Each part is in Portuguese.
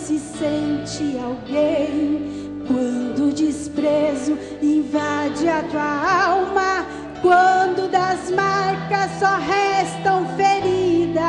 se sente alguém, quando o desprezo invade a tua alma, quando das marcas só restam feridas,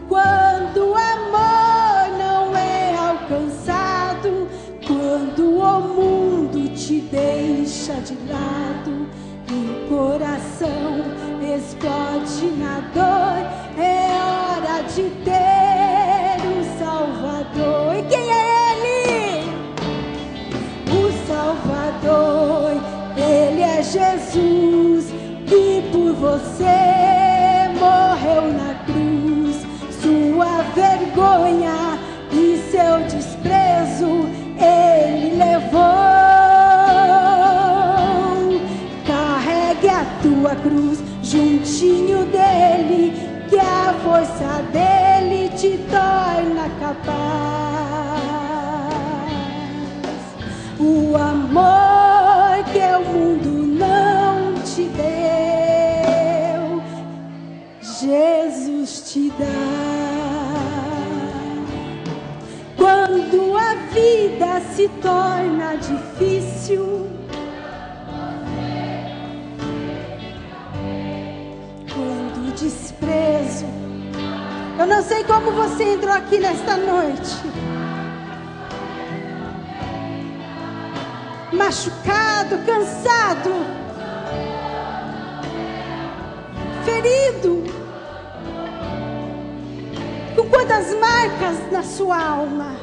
quando o amor não é alcançado, quando o mundo te deixa de lado e o coração explode na dor, é hora de ter um Salvador. E quem é Ele? O Salvador, Ele é Jesus, que por você morreu na cruz. Sua vergonha e seu desprezo Ele levou. Carregue a tua cruz juntinho dele, que a força dele te torna capaz. O amor que o mundo não te deu, Jesus te dá. Quando a vida se torna difícil, quando o desprezo, eu não sei como você entrou aqui nesta noite, machucado, cansado, ferido, com quantas marcas na sua alma.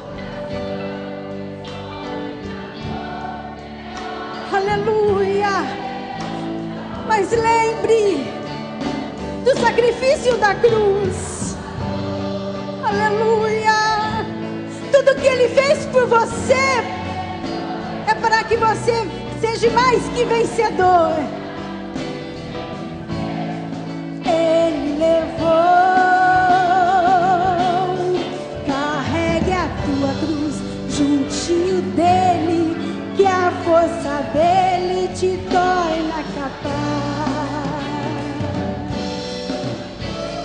Aleluia. Mas lembre do sacrifício da cruz. Aleluia. Tudo que Ele fez por você é para que você seja mais que vencedor. Ele levou. Carregue a tua cruz juntinho dele, que a força dele te torna capaz.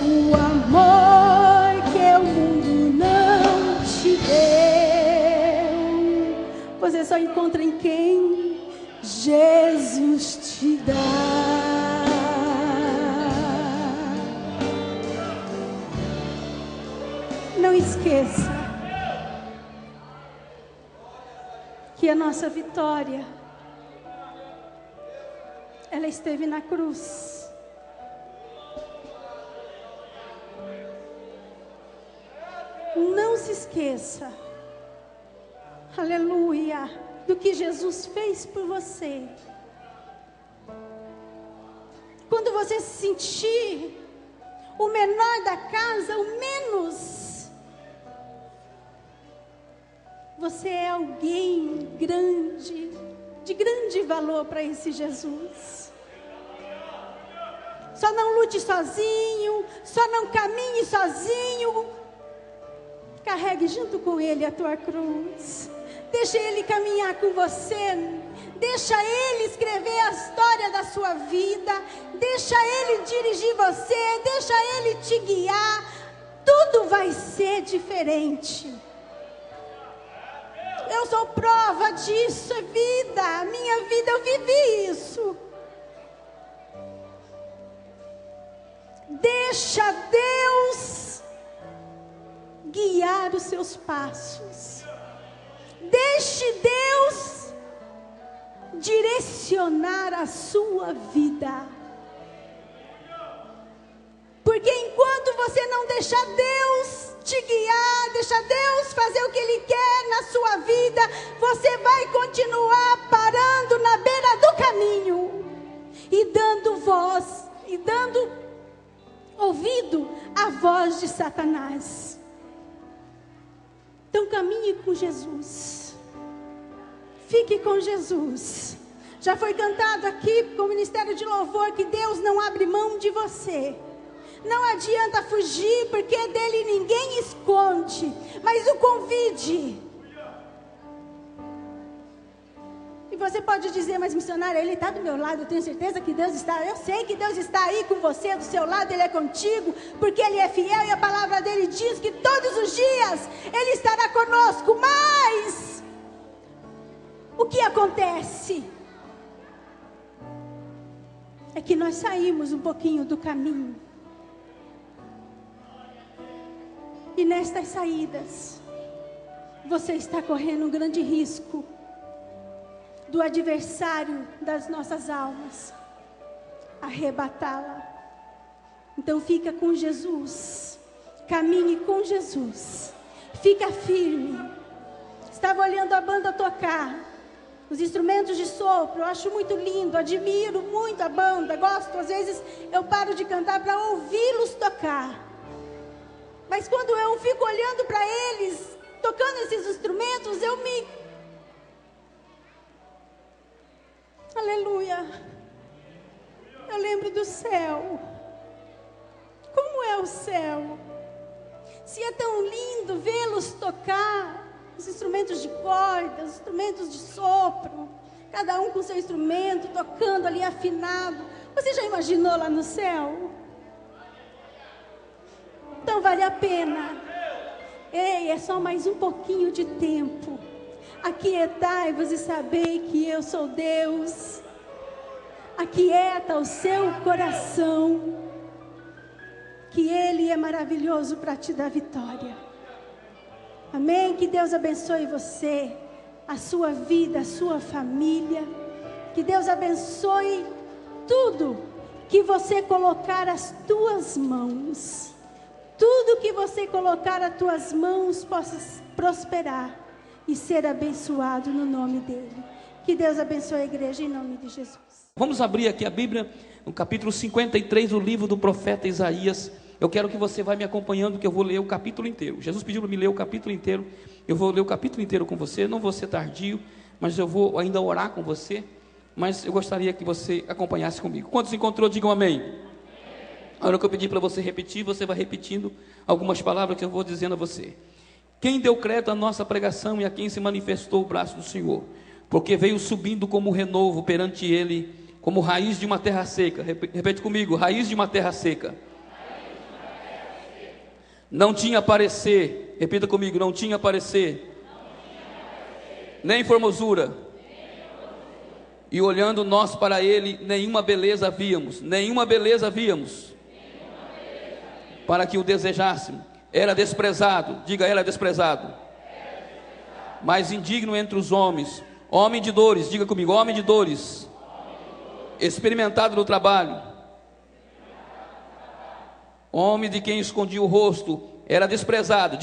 O amor que o mundo não te deu, você só encontra em quem Jesus te dá. Não esqueça que a nossa vitória, ela esteve na cruz. Não se esqueça, aleluia, do que Jesus fez por você. Quando você se sentir o menor da casa, o menos, você é alguém grande, de grande valor para esse Jesus. Só não lute sozinho, só não caminhe sozinho. Carregue junto com Ele a tua cruz. Deixa Ele caminhar com você. Deixa Ele escrever a história da sua vida. Deixa Ele dirigir você. Deixa Ele te guiar. Tudo vai ser diferente. Eu sou prova disso, é vida. A minha vida, eu vivi isso. Deixa Deus guiar os seus passos. Deixe Deus direcionar a sua vida. Porque enquanto você não deixar Deus te guiar, deixar Deus fazer o que Ele quer na sua vida, você vai continuar parando na beira do caminho e dando voz, e dando ouvido à voz de Satanás. Então caminhe com Jesus. Fique com Jesus. Já foi cantado aqui com o Ministério de Louvor que Deus não abre mão de você. Não adianta fugir, porque dele ninguém esconde. Mas o convide. E você pode dizer, mas missionária, Ele está do meu lado, eu tenho certeza que Deus está, eu sei que Deus está aí com você, do seu lado, Ele é contigo, porque Ele é fiel e a palavra dEle diz que todos os dias Ele estará conosco, mas o que acontece é que nós saímos um pouquinho do caminho, e nestas saídas, você está correndo um grande risco do adversário das nossas almas arrebatá-la. Então fica com Jesus, caminhe com Jesus, fica firme. Estava olhando a banda tocar, os instrumentos de sopro, eu acho muito lindo, admiro muito a banda, gosto, às vezes eu paro de cantar para ouvi-los tocar, mas quando eu fico olhando para eles, tocando esses instrumentos, aleluia, eu lembro do céu. Como é o céu? Se é tão lindo vê-los tocar os instrumentos de corda, os instrumentos de sopro, cada um com seu instrumento, tocando ali afinado. Você já imaginou lá no céu? Então vale a pena. Ei, é só mais um pouquinho de tempo. Aquietai-vos e sabei que eu sou Deus. Aquieta o seu coração, que Ele é maravilhoso para te dar vitória. Amém? Que Deus abençoe você, a sua vida, a sua família. Que Deus abençoe tudo que você colocar as tuas mãos. Tudo que você colocar as tuas mãos possa prosperar e ser abençoado no nome dEle. Que Deus abençoe a igreja em nome de Jesus. Vamos abrir aqui a Bíblia, no capítulo 53 do livro do profeta Isaías. Eu quero que você vá me acompanhando, que eu vou ler o capítulo inteiro. Jesus pediu para me ler o capítulo inteiro. Eu vou ler o capítulo inteiro com você. Não vou ser tardio, mas eu vou ainda orar com você. Mas eu gostaria que você acompanhasse comigo. Quantos encontrou, digam amém. A hora que eu pedi para você repetir, você vai repetindo algumas palavras que eu vou dizendo a você. Quem deu crédito à nossa pregação e a quem se manifestou o braço do Senhor? Porque veio subindo como renovo perante Ele, como raiz de uma terra seca. Repete comigo, raiz de uma terra seca. Não tinha parecer, repita comigo, não tinha parecer, nem formosura. E olhando nós para Ele, nenhuma beleza víamos, para que o desejássemos. Era desprezado, diga, era desprezado, mas indigno entre os homens, homem de dores, diga comigo, homem de dores, experimentado no trabalho, homem de quem escondia o rosto, era desprezado,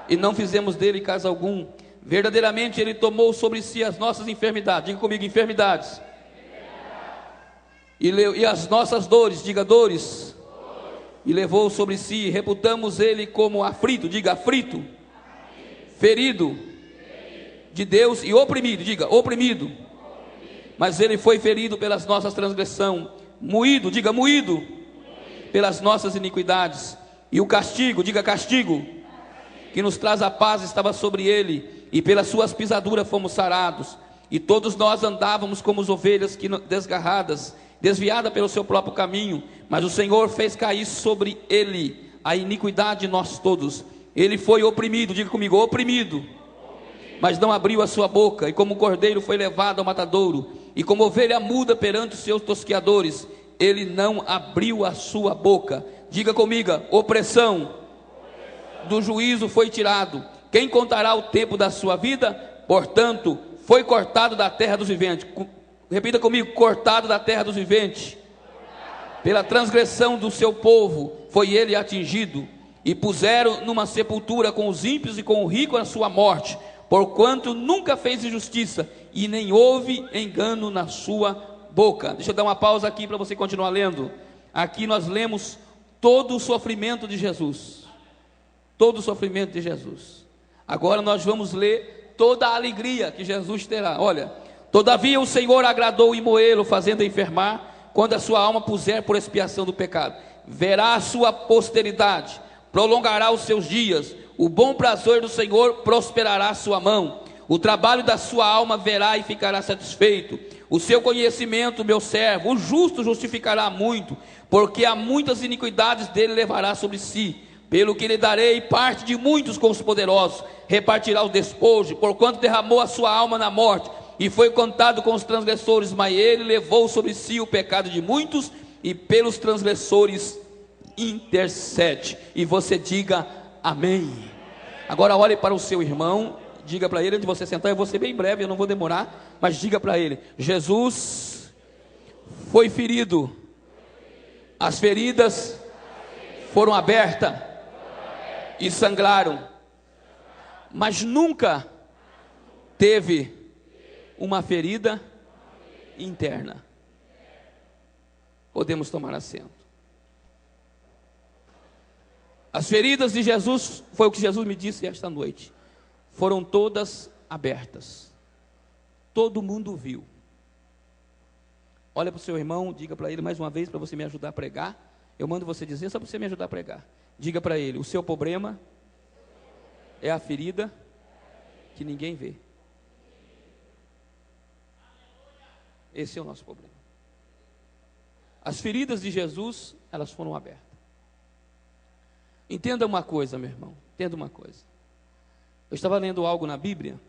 e não fizemos dele caso algum. Verdadeiramente Ele tomou sobre si as nossas enfermidades, diga comigo, enfermidades, e as nossas dores, diga, dores, e levou sobre si. Reputamos Ele como aflito, diga, aflito, ferido de Deus e oprimido, diga, oprimido, mas Ele foi ferido pelas nossas transgressões, moído, diga, moído, pelas nossas iniquidades, e o castigo, diga, castigo, que nos traz a paz estava sobre Ele, e pelas suas pisaduras fomos sarados. E todos nós andávamos como as ovelhas desgarradas, desviada pelo seu próprio caminho, mas o Senhor fez cair sobre Ele a iniquidade de nós todos. Ele foi oprimido, diga comigo, oprimido, mas não abriu a sua boca, e como cordeiro foi levado ao matadouro, e como ovelha muda perante os seus tosqueadores, Ele não abriu a sua boca. Diga comigo, opressão do juízo foi tirado. Quem contará o tempo da sua vida? Portanto, foi cortado da terra dos viventes. Repita comigo, cortado da terra dos viventes. Pela transgressão do seu povo foi Ele atingido, e puseram numa sepultura com os ímpios e com o rico na sua morte, porquanto nunca fez injustiça, e nem houve engano na sua boca. Deixa eu dar uma pausa aqui para você continuar lendo. Aqui nós lemos todo o sofrimento de Jesus. Todo o sofrimento de Jesus. Agora nós vamos ler toda a alegria que Jesus terá. Olha, todavia o Senhor agradou em moê-lo, fazendo enfermar, quando a sua alma puser por expiação do pecado. Verá a sua posteridade, prolongará os seus dias, o bom prazer do Senhor prosperará a sua mão. O trabalho da sua alma verá e ficará satisfeito. O seu conhecimento, meu servo, o justo justificará muito, porque há muitas iniquidades dele levará sobre si. Pelo que lhe darei parte de muitos com os poderosos, repartirá o despojo, porquanto derramou a sua alma na morte, e foi contado com os transgressores, mas ele levou sobre si o pecado de muitos, e pelos transgressores intercede. E você diga amém. Agora olhe para o seu irmão, diga para ele, onde você sentar, eu vou ser bem breve, eu não vou demorar, mas diga para ele: Jesus foi ferido, as feridas foram abertas e sangraram, mas nunca teve uma ferida interna. Podemos tomar assento. As feridas de Jesus, foi o que Jesus me disse esta noite, foram todas abertas. Todo mundo viu. Olha para o seu irmão, diga para ele mais uma vez, para você me ajudar a pregar. Eu mando você dizer, só para você me ajudar a pregar. Diga para ele: o seu problema é a ferida que ninguém vê. Esse é o nosso problema. As feridas de Jesus, elas foram abertas. Entenda uma coisa, meu irmão, entenda uma coisa. Eu estava lendo algo na Bíblia,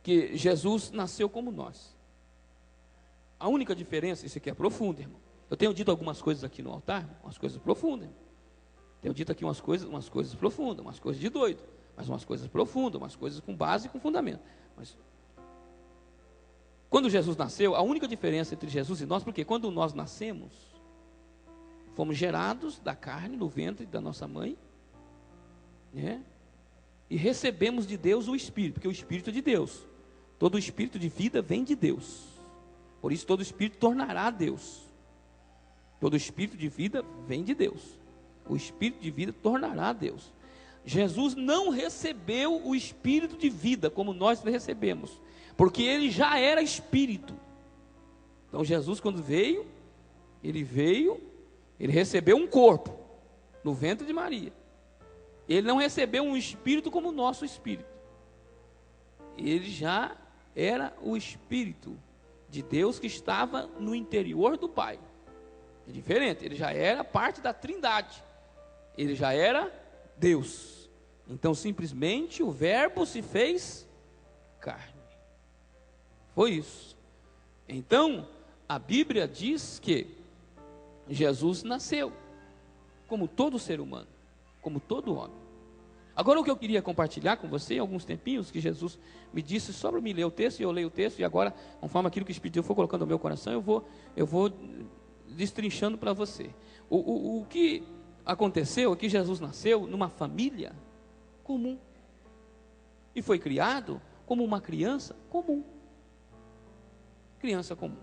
que Jesus nasceu como nós. A única diferença, isso aqui é profundo, irmão. Eu tenho dito algumas coisas aqui no altar, umas coisas profundas. Tenho dito aqui umas coisas profundas, umas coisas de doido, mas umas coisas profundas, umas coisas com base e com fundamento. Mas quando Jesus nasceu, a única diferença entre Jesus e nós, porque quando nós nascemos, fomos gerados da carne no ventre da nossa mãe, né? E recebemos de Deus o Espírito, porque o Espírito é de Deus. Todo espírito de vida vem de Deus. Por isso todo espírito tornará a Deus. Todo espírito de vida vem de Deus. O espírito de vida tornará a Deus. Jesus não recebeu o espírito de vida como nós recebemos, porque ele já era espírito. Então Jesus, quando veio, ele recebeu um corpo no ventre de Maria. Ele não recebeu um espírito como o nosso espírito. Ele já era o espírito de Deus que estava no interior do Pai. É diferente, ele já era parte da Trindade. Ele já era Deus. Então simplesmente o verbo se fez carne. Foi isso. Então a Bíblia diz que Jesus nasceu como todo ser humano, como todo homem. Agora o que eu queria compartilhar com você, alguns tempinhos, que Jesus me disse só para me ler o texto, e eu leio o texto, e agora, conforme aquilo que o Espírito for colocando no meu coração, eu vou destrinchando para você. O que aconteceu é que Jesus nasceu numa família comum, e foi criado como uma criança comum. Criança comum.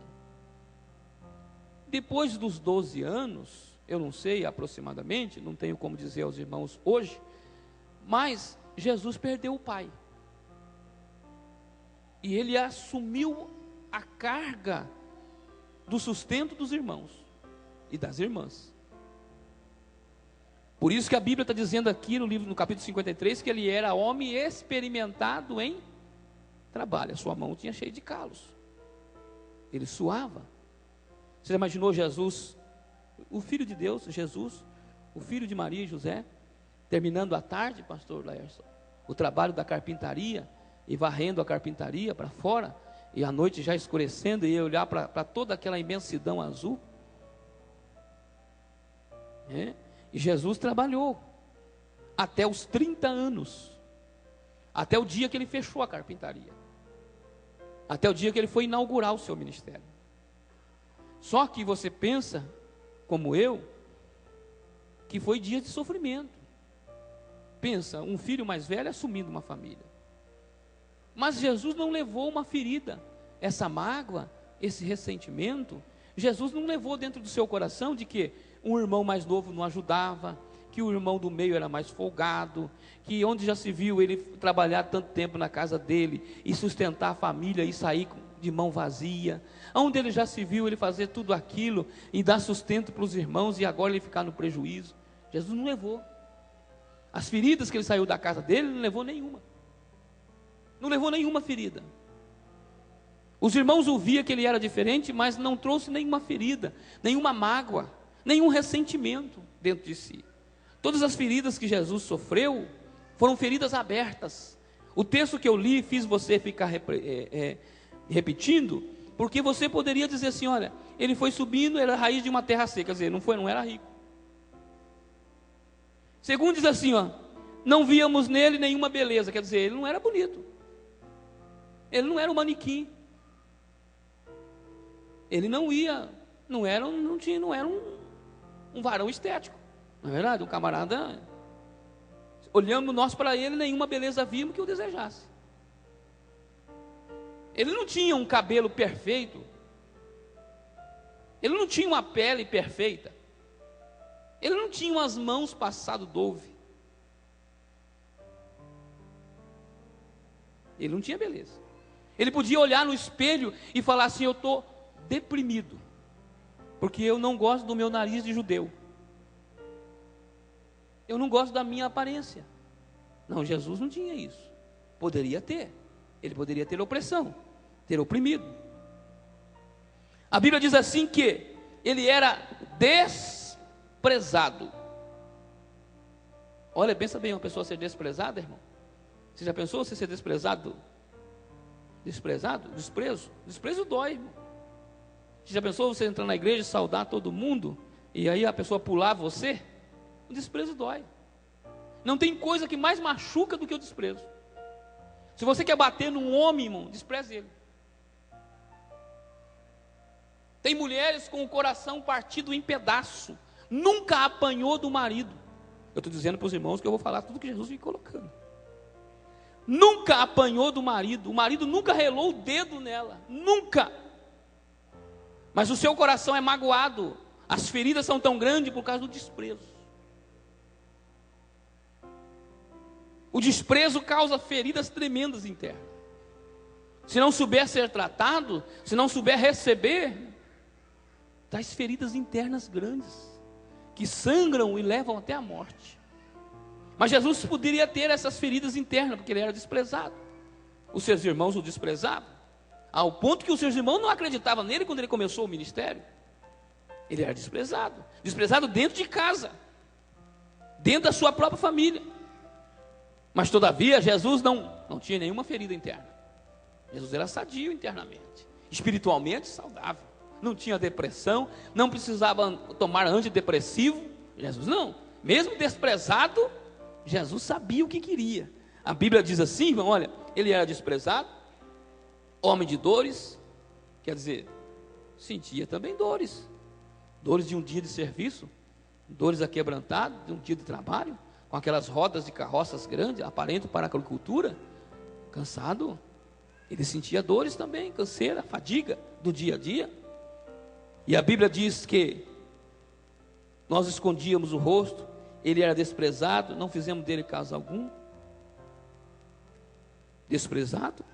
Depois dos 12 anos, eu não sei aproximadamente, não tenho como dizer aos irmãos hoje, mas Jesus perdeu o pai. E ele assumiu a carga do sustento dos irmãos e das irmãs. Por isso que a Bíblia está dizendo aqui no capítulo 53, que ele era homem experimentado em trabalho. A sua mão tinha cheio de calos. Ele suava. Você imaginou Jesus, o Filho de Deus, Jesus, o filho de Maria e José, terminando à tarde, pastor Laércio, o trabalho da carpintaria, e varrendo a carpintaria para fora, e à noite já escurecendo, e olhar para toda aquela imensidão azul? E Jesus trabalhou até os 30 anos, até o dia que ele fechou a carpintaria, até o dia que ele foi inaugurar o seu ministério. Só que você pensa, como eu, que foi dia de sofrimento. Pensa, um filho mais velho assumindo uma família. Mas Jesus não levou uma ferida, essa mágoa, esse ressentimento. Jesus não levou dentro do seu coração de que um irmão mais novo não ajudava, que o irmão do meio era mais folgado, que onde já se viu ele trabalhar tanto tempo na casa dele e sustentar a família e sair de mão vazia, onde ele já se viu ele fazer tudo aquilo e dar sustento para os irmãos e agora ele ficar no prejuízo. Jesus não levou. As feridas que ele saiu da casa dele, ele não levou nenhuma. Não levou nenhuma ferida. Os irmãos ouviam que ele era diferente, mas não trouxe nenhuma ferida, nenhuma mágoa, nenhum ressentimento dentro de si. Todas as feridas que Jesus sofreu foram feridas abertas. O texto que eu li fiz você ficar repetindo, porque você poderia dizer assim: olha, ele foi subindo, era a raiz de uma terra seca, quer dizer, não era rico. Segundo diz assim, ó, não víamos nele nenhuma beleza, quer dizer, ele não era bonito, ele não era um manequim, ele não era um varão estético, não é verdade? Um camarada, olhamos nós para ele, nenhuma beleza vimos que o desejasse. Ele não tinha um cabelo perfeito, ele não tinha uma pele perfeita, ele não tinha umas mãos passado dove, ele não tinha beleza. Ele podia olhar no espelho e falar assim: eu estou deprimido, porque eu não gosto do meu nariz de judeu, eu não gosto da minha aparência. Não, Jesus não tinha isso. Poderia ter, ele poderia ter opressão, ter oprimido. A Bíblia diz assim que ele era desprezado. Olha, pensa bem, uma pessoa ser desprezada, irmão. Você já pensou você ser desprezado? Desprezado? Desprezo dói, irmão. Você já pensou você entrar na igreja e saudar todo mundo, e aí a pessoa pular você? O desprezo dói. Não tem coisa que mais machuca do que o desprezo. Se você quer bater num homem, irmão, despreze ele. Tem mulheres com o coração partido em pedaço, nunca apanhou do marido. Eu estou dizendo para os irmãos que eu vou falar tudo que Jesus vem colocando. Nunca apanhou do marido, o marido nunca relou o dedo nela, nunca. Mas o seu coração é magoado, as feridas são tão grandes por causa do desprezo. O desprezo causa feridas tremendas internas. Se não souber ser tratado, se não souber receber, traz feridas internas grandes, que sangram e levam até a morte. Mas Jesus poderia ter essas feridas internas, porque ele era desprezado. Os seus irmãos o desprezavam, ao ponto que os seus irmãos não acreditavam nele quando ele começou o ministério. Ele era desprezado, desprezado dentro de casa, dentro da sua própria família. Mas todavia Jesus não tinha nenhuma ferida interna. Jesus era sadio internamente, espiritualmente saudável, não tinha depressão, não precisava tomar antidepressivo. Jesus não, mesmo desprezado, Jesus sabia o que queria. A Bíblia diz assim, irmão, olha, ele era desprezado, homem de dores, quer dizer, sentia também dores de um dia de serviço, dores aquebrantadas, de um dia de trabalho, com aquelas rodas de carroças grandes, aparento para a agricultura, cansado, ele sentia dores também, canseira, fadiga do dia a dia. E a Bíblia diz que nós escondíamos o rosto, ele era desprezado, não fizemos dele caso algum. Desprezado,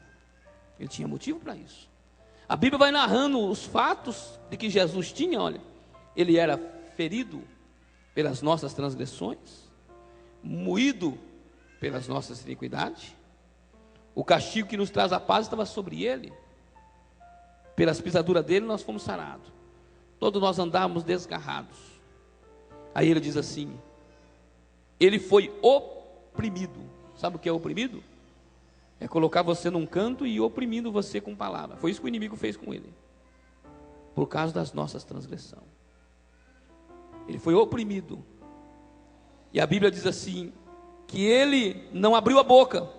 ele tinha motivo para isso. A Bíblia vai narrando os fatos de que Jesus tinha, olha, ele era ferido pelas nossas transgressões, moído pelas nossas iniquidades, o castigo que nos traz a paz estava sobre ele, pelas pisaduras dele nós fomos sarados, todos nós andávamos desgarrados. Aí ele diz assim, ele foi oprimido. Sabe o que é oprimido? É colocar você num canto e oprimindo você com palavra. Foi isso que o inimigo fez com ele, por causa das nossas transgressões. Ele foi oprimido. E a Bíblia diz assim, que ele não abriu a boca,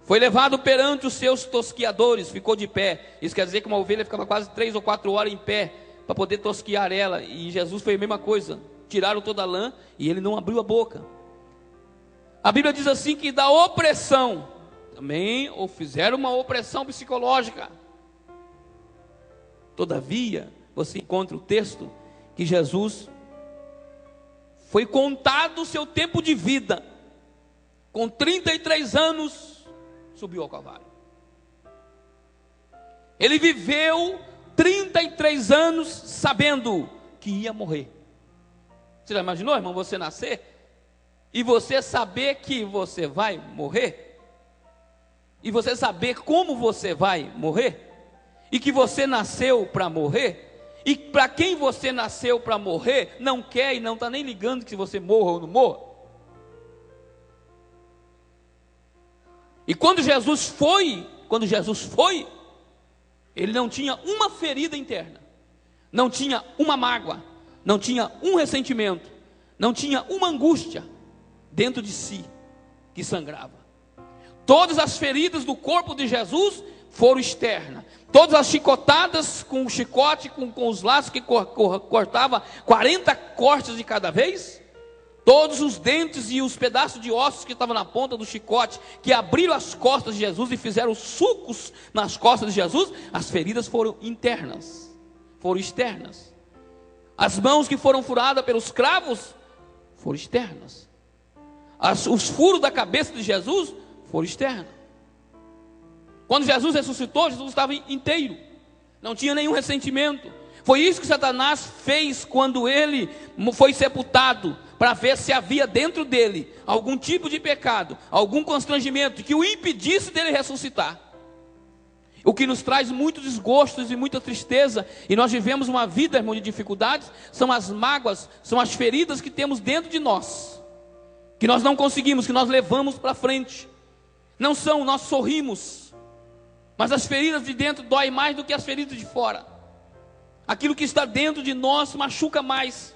foi levado perante os seus tosquiadores, ficou de pé. Isso quer dizer que uma ovelha ficava quase 3 ou 4 horas em pé, para poder tosquiar ela, e Jesus foi a mesma coisa, tiraram toda a lã, e ele não abriu a boca. A Bíblia diz assim, que da opressão, também ou fizeram uma opressão psicológica. Todavia, você encontra o texto, que Jesus foi contado o seu tempo de vida, com 33 anos, subiu ao Calvário. Ele viveu 33 anos sabendo que ia morrer. Você já imaginou, irmão, você nascer e você saber que você vai morrer? e você saber como você vai morrer, e que você nasceu para morrer, e para quem você nasceu para morrer, não quer e não está nem ligando que você morra ou não morra. E quando Jesus foi, ele não tinha uma ferida interna, não tinha uma mágoa, não tinha um ressentimento, não tinha uma angústia dentro de si que sangrava. Todas as feridas do corpo de Jesus foram externas. Todas as chicotadas com o chicote, com os laços que cortava 40 cortes de cada vez, todos os dentes e os pedaços de ossos que estavam na ponta do chicote, que abriram as costas de Jesus e fizeram sucos nas costas de Jesus, as feridas foram internas, foram externas. As mãos que foram furadas pelos cravos foram externas. Os furos da cabeça de Jesus foram externos. Quando Jesus ressuscitou, Jesus estava inteiro, não tinha nenhum ressentimento. Foi isso que Satanás fez quando ele foi sepultado, para ver se havia dentro dele algum tipo de pecado, algum constrangimento que o impedisse dele ressuscitar. O que nos traz muitos desgostos e muita tristeza, e nós vivemos uma vida, irmão, de dificuldades, são as mágoas, são as feridas que temos dentro de nós, que nós não conseguimos, que nós levamos para frente. Não são, nós sorrimos, mas as feridas de dentro doem mais do que as feridas de fora. Aquilo que está dentro de nós machuca mais,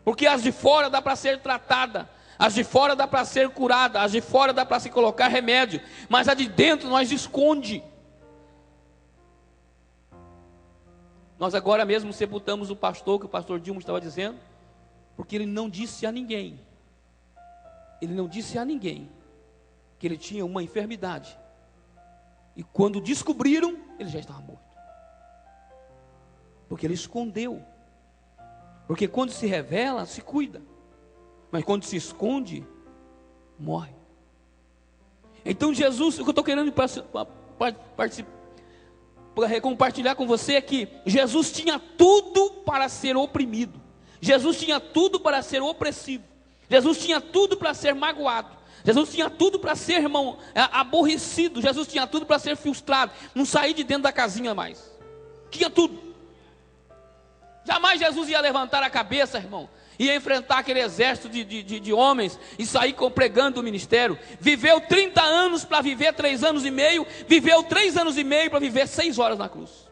porque as de fora dá para ser tratada, as de fora dá para ser curada, as de fora dá para se colocar remédio, mas a de dentro nós esconde. Nós agora mesmo sepultamos o pastor, que o pastor Dilma estava dizendo, porque ele não disse a ninguém, que ele tinha uma enfermidade, e quando descobriram, ele já estava morto, porque ele escondeu. Porque quando se revela, se cuida, mas quando se esconde, morre. Então Jesus, o que eu estou querendo compartilhar com você é que Jesus tinha tudo para ser oprimido, Jesus tinha tudo para ser opressivo, Jesus tinha tudo para ser magoado, Jesus tinha tudo para ser, irmão, aborrecido, Jesus tinha tudo para ser frustrado, não sair de dentro da casinha mais, tinha tudo. Jamais Jesus ia levantar a cabeça, irmão, ia enfrentar aquele exército de homens e sair pregando o ministério. Viveu 30 anos para viver 3 anos e meio, viveu 3 anos e meio para viver 6 horas na cruz.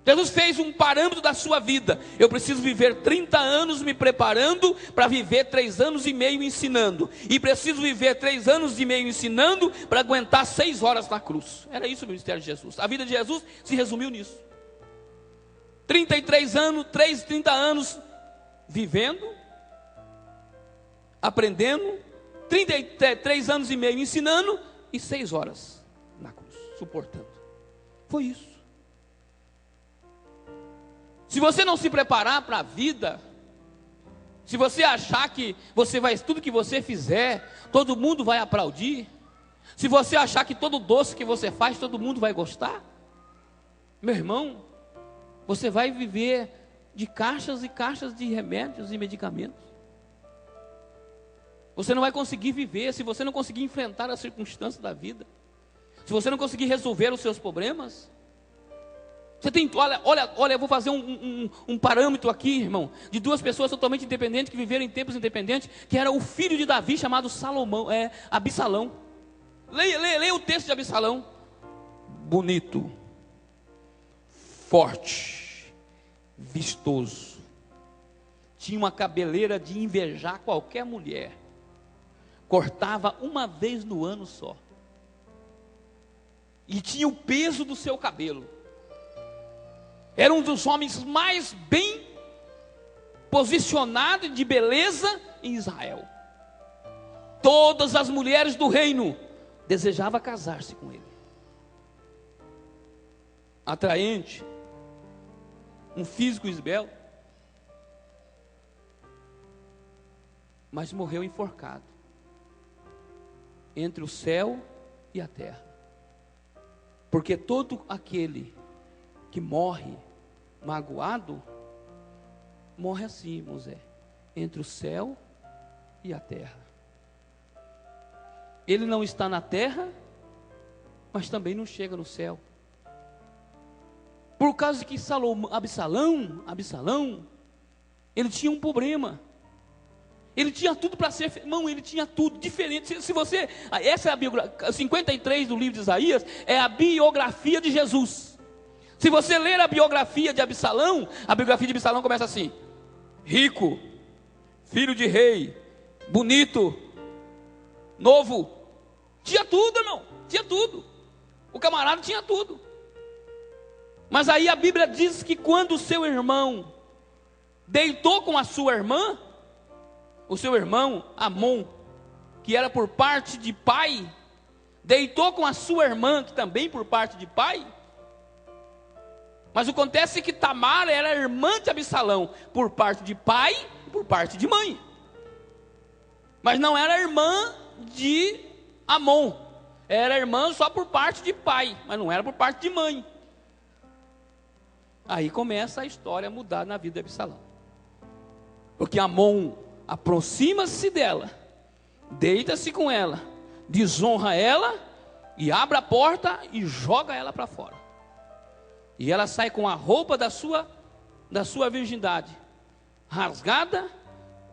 Jesus fez um parâmetro da sua vida. Eu preciso viver 30 anos me preparando para viver 3 anos e meio ensinando, e preciso viver 3 anos e meio ensinando para aguentar 6 horas na cruz. Era isso o ministério de Jesus. A vida de Jesus se resumiu nisso. 30 anos vivendo, aprendendo, 33 anos e meio ensinando, e 6 horas na cruz, suportando. Foi isso. Se você não se preparar para a vida, se você achar que você vai, tudo que você fizer, todo mundo vai aplaudir, se você achar que todo doce que você faz, todo mundo vai gostar, meu irmão, você vai viver de caixas e caixas de remédios e medicamentos. Você não vai conseguir viver se você não conseguir enfrentar as circunstâncias da vida, se você não conseguir resolver os seus problemas. Você tem, olha, eu vou fazer um parâmetro aqui, irmão, de 2 pessoas totalmente independentes, que viveram em tempos independentes, que era o filho de Davi, chamado Absalão. Leia o texto de Absalão. Bonito, forte, vistoso, tinha uma cabeleira de invejar qualquer mulher, cortava uma vez no ano só, e tinha o peso do seu cabelo, era um dos homens mais bem posicionados de beleza em Israel. Todas as mulheres do reino desejavam casar-se com ele. Atraente, um físico esbelto, mas morreu enforcado entre o céu e a terra, porque todo aquele que morre magoado, morre assim, Moisés, entre o céu e a terra. Ele não está na terra mas também não chega no céu. Por causa que Absalão, ele tinha um problema. Ele tinha tudo para ser, irmão, ele tinha tudo diferente. Se você, essa é a biografia, 53 do livro de Isaías, é a biografia de Jesus. Se você ler a biografia de Absalão, a biografia de Absalão começa assim: rico, filho de rei, bonito, novo, tinha tudo, irmão, tinha tudo. O camarada tinha tudo. Mas aí a Bíblia diz que quando o seu irmão deitou com a sua irmã, o seu irmão Amon, que era por parte de pai, deitou com a sua irmã, que também por parte de pai. Mas acontece que Tamar era irmã de Absalão, por parte de pai e por parte de mãe. Mas não era irmã de Amon, era irmã só por parte de pai, mas não era por parte de mãe. Aí começa a história a mudar na vida de Absalão. Porque Amon aproxima-se dela, deita-se com ela, desonra ela, e abre a porta e joga ela para fora. E ela sai com a roupa da sua virgindade rasgada,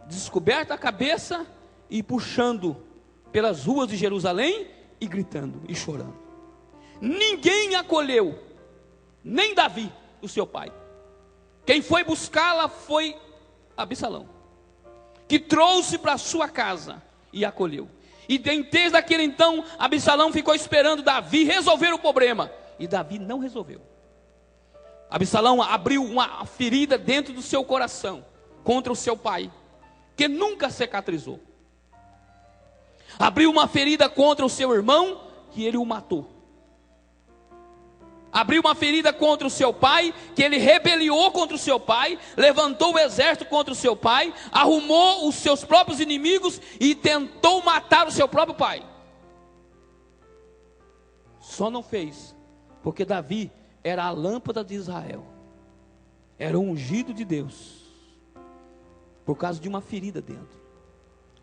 descoberta a cabeça, e puxando pelas ruas de Jerusalém, e gritando e chorando. Ninguém acolheu, nem Davi, o seu pai. Quem foi buscá-la foi Absalão, que trouxe para sua casa e acolheu. E desde aquele então, Absalão ficou esperando Davi resolver o problema, e Davi não resolveu. Absalão abriu uma ferida dentro do seu coração contra o seu pai, que nunca cicatrizou. Abriu uma ferida contra o seu irmão, que ele o matou. Abriu uma ferida contra o seu pai, que ele rebeliou contra o seu pai, levantou o exército contra o seu pai, arrumou os seus próprios inimigos e tentou matar o seu próprio pai. Só não fez, porque Davi era a lâmpada de Israel, era o ungido de Deus, por causa de uma ferida dentro.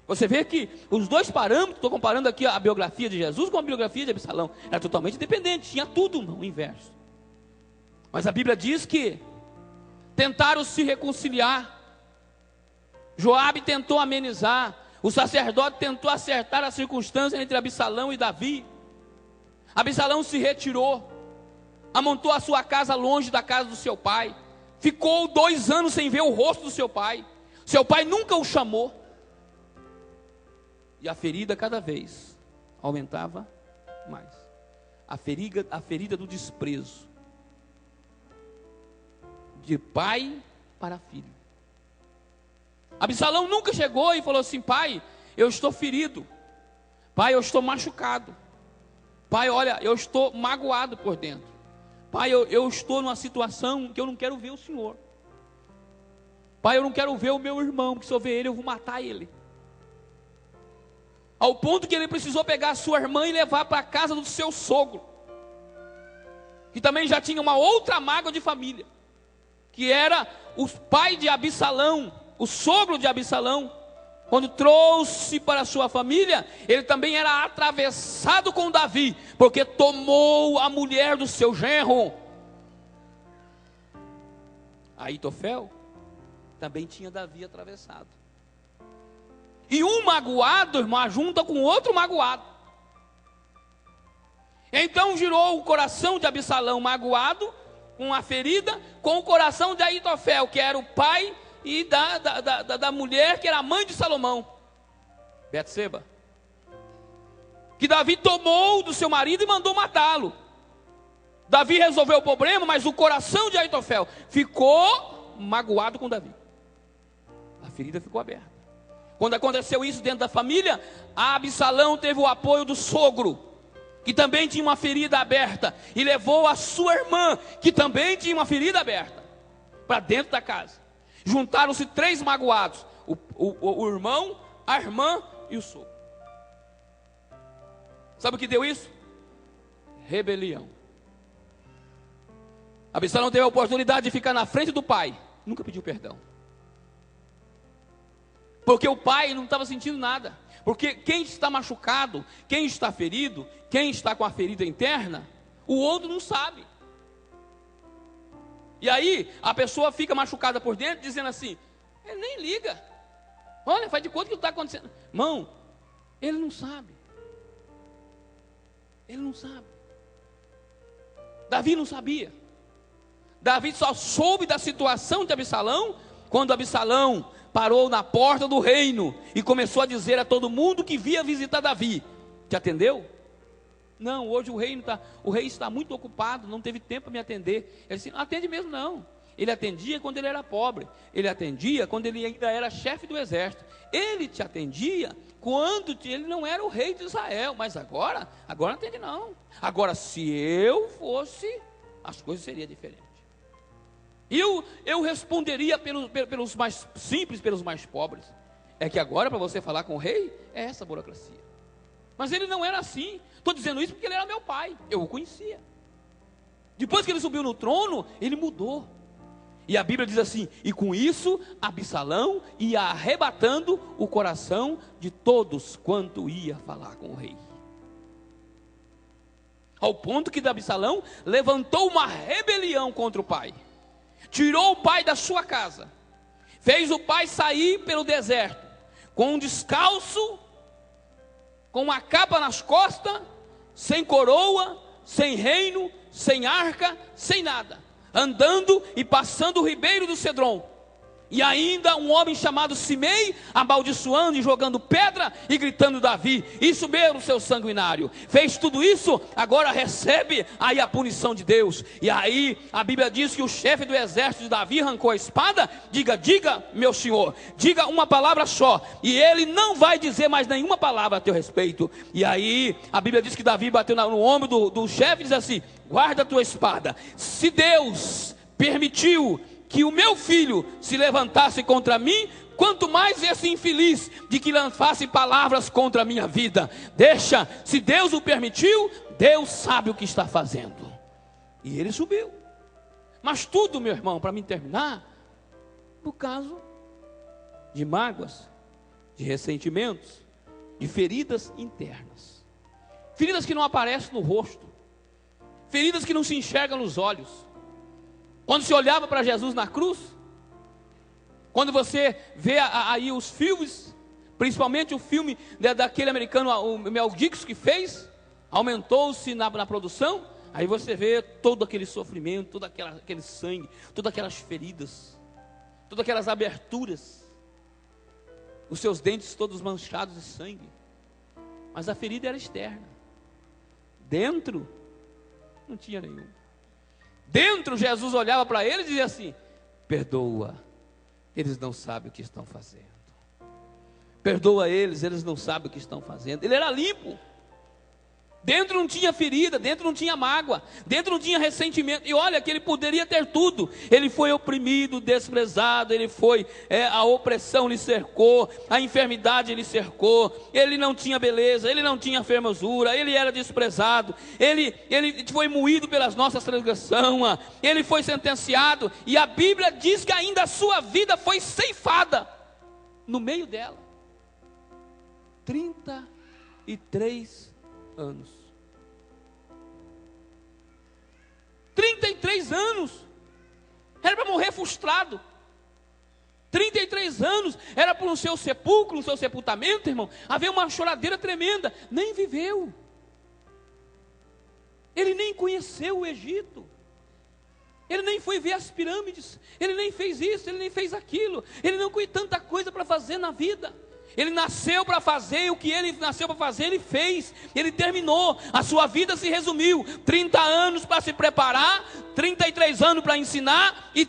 Você vê que os dois parâmetros, estou comparando aqui a biografia de Jesus com a biografia de Absalão, era totalmente independente, tinha tudo no inverso. Mas a Bíblia diz que tentaram se reconciliar, Joabe tentou amenizar, o sacerdote tentou acertar a circunstância entre Absalão e Davi. Absalão se retirou, amontou a sua casa longe da casa do seu pai, ficou 2 anos sem ver o rosto do seu pai nunca o chamou. E a ferida cada vez aumentava mais. A ferida do desprezo. De pai para filho. Absalão nunca chegou e falou assim: pai, eu estou ferido. Pai, eu estou machucado. Pai, olha, eu estou magoado por dentro. Pai, eu estou numa situação que eu não quero ver o Senhor. Pai, eu não quero ver o meu irmão, porque se eu ver ele, eu vou matar ele. Ao ponto que ele precisou pegar a sua irmã e levar para a casa do seu sogro, que também já tinha uma outra mágoa de família, que era o pai de Absalão, o sogro de Absalão. Quando trouxe para a sua família, ele também era atravessado com Davi, porque tomou a mulher do seu genro. Aitofel também tinha Davi atravessado. E um magoado, irmão, junta com outro magoado. Então girou o coração de Absalão magoado, com a ferida, com o coração de Aitofel, que era o pai e da mulher, que era a mãe de Salomão, Betseba, que Davi tomou do seu marido e mandou matá-lo. Davi resolveu o problema, mas o coração de Aitofel ficou magoado com Davi. A ferida ficou aberta. Quando aconteceu isso dentro da família, Absalão teve o apoio do sogro, que também tinha uma ferida aberta, e levou a sua irmã, que também tinha uma ferida aberta, para dentro da casa. Juntaram-se 3 magoados: o irmão, a irmã e o sogro. Sabe o que deu isso? Rebelião. Absalão teve a oportunidade de ficar na frente do pai, nunca pediu perdão. porque o pai não estava sentindo nada. Porque quem está machucado, quem está ferido, quem está com a ferida interna, o outro não sabe. E aí a pessoa fica machucada por dentro, dizendo assim: ele nem liga, olha, faz de conta que não está acontecendo. Irmão, ele não sabe. Ele não sabe. Davi não sabia. Davi só soube da situação de Absalão quando Absalão parou na porta do reino e começou a dizer a todo mundo que via visitar Davi. Te atendeu? Não, hoje o rei está muito ocupado, não teve tempo para me atender. Ele disse: não atende mesmo não. Ele atendia quando ele era pobre, ele atendia quando ele ainda era chefe do exército, ele te atendia quando ele não era o rei de Israel, mas agora não atende não. Agora, se eu fosse, as coisas seriam diferentes. Eu responderia pelos mais simples, pelos mais pobres. É que agora, para você falar com o rei, é essa burocracia. Mas ele não era assim. Estou dizendo isso porque ele era meu pai, eu o conhecia. Depois que ele subiu no trono, ele mudou. E a Bíblia diz assim: e com isso Absalão ia arrebatando o coração de todos quanto ia falar com o rei. Ao ponto que Absalão levantou uma rebelião contra o pai. Tirou o pai da sua casa. Fez o pai sair pelo deserto, com um descalço, com uma capa nas costas, sem coroa, sem reino, sem arca, sem nada, andando e passando o ribeiro do Cedron. E ainda um homem chamado Simei, amaldiçoando e jogando pedra e gritando Davi. Isso mesmo, seu sanguinário. Fez tudo isso, agora recebe aí a punição de Deus. E aí a Bíblia diz que o chefe do exército de Davi arrancou a espada. Diga, meu senhor, diga uma palavra só, e ele não vai dizer mais nenhuma palavra a teu respeito. E aí a Bíblia diz que Davi bateu no ombro do chefe e diz assim: guarda a tua espada. Se Deus permitiu que o meu filho se levantasse contra mim, quanto mais esse infeliz de que lançasse palavras contra a minha vida. Deixa, se Deus o permitiu, Deus sabe o que está fazendo. E ele subiu. Mas tudo, meu irmão, para mim terminar, por causa de mágoas, de ressentimentos, de feridas internas. Feridas que não aparecem no rosto, feridas que não se enxergam nos olhos. Quando se olhava para Jesus na cruz, quando você vê aí os filmes, principalmente o filme daquele americano, o Mel Gibson, que fez, aumentou-se na produção, aí você vê todo aquele sofrimento, todo aquele sangue, todas aquelas feridas, todas aquelas aberturas, os seus dentes todos manchados de sangue, mas a ferida era externa, dentro não tinha nenhum. Dentro, Jesus olhava para ele e dizia assim: perdoa, eles não sabem o que estão fazendo. Perdoa eles não sabem o que estão fazendo. Ele era limpo. Dentro não tinha ferida, dentro não tinha mágoa, dentro não tinha ressentimento. E olha que ele poderia ter tudo. Ele foi oprimido, desprezado, a opressão lhe cercou, a enfermidade lhe cercou. Ele não tinha beleza, ele não tinha formosura, ele era desprezado. Ele foi moído pelas nossas transgressões, ele foi sentenciado. E a Bíblia diz que ainda a sua vida foi ceifada no meio dela. 33 anos. 33 anos. Era para morrer frustrado. 33 anos. Era para o seu sepulcro, o seu sepultamento, irmão, haver uma choradeira tremenda. Nem viveu. Ele nem conheceu o Egito. Ele nem foi ver as pirâmides. Ele nem fez isso, ele nem fez aquilo. Ele não tinha tanta coisa para fazer na vida. Ele nasceu para fazer, e o que ele nasceu para fazer, ele fez, ele terminou, a sua vida se resumiu, 30 anos para se preparar, 33 anos para ensinar, e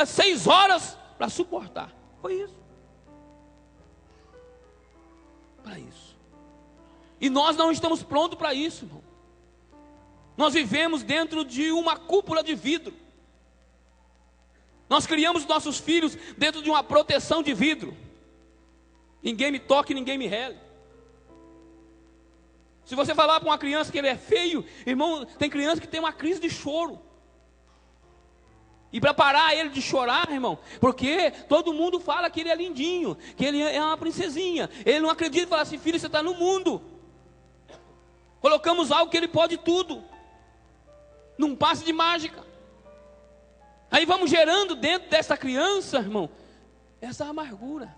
6 horas para suportar, foi isso, para isso, e nós não estamos prontos para isso, irmão. Nós vivemos dentro de uma cúpula de vidro, nós criamos nossos filhos dentro de uma proteção de vidro. Ninguém me toque, ninguém me rele. Se você falar para uma criança que ele é feio, irmão, tem criança que tem uma crise de choro. E para parar ele de chorar, irmão, porque todo mundo fala que ele é lindinho, que ele é uma princesinha. Ele não acredita e fala assim: filho, você está no mundo. Colocamos algo que ele pode tudo, num passe de mágica. Aí vamos gerando dentro dessa criança, irmão, essa amargura.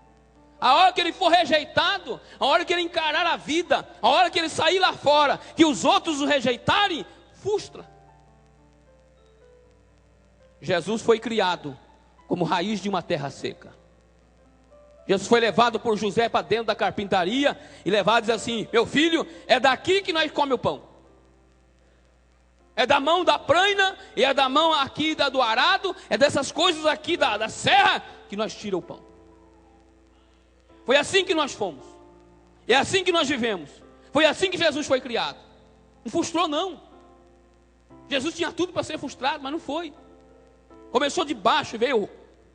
A hora que ele for rejeitado, a hora que ele encarar a vida, a hora que ele sair lá fora, que os outros o rejeitarem, frustra. Jesus foi criado como raiz de uma terra seca. Jesus foi levado por José para dentro da carpintaria e levado e diz assim: meu filho, é daqui que nós comemos o pão. É da mão da praina e é da mão aqui do arado, é dessas coisas aqui da serra que nós tiramos o pão. Foi assim que nós fomos. É assim que nós vivemos. Foi assim que Jesus foi criado. Não frustrou não. Jesus tinha tudo para ser frustrado, mas não foi. Começou de baixo, veio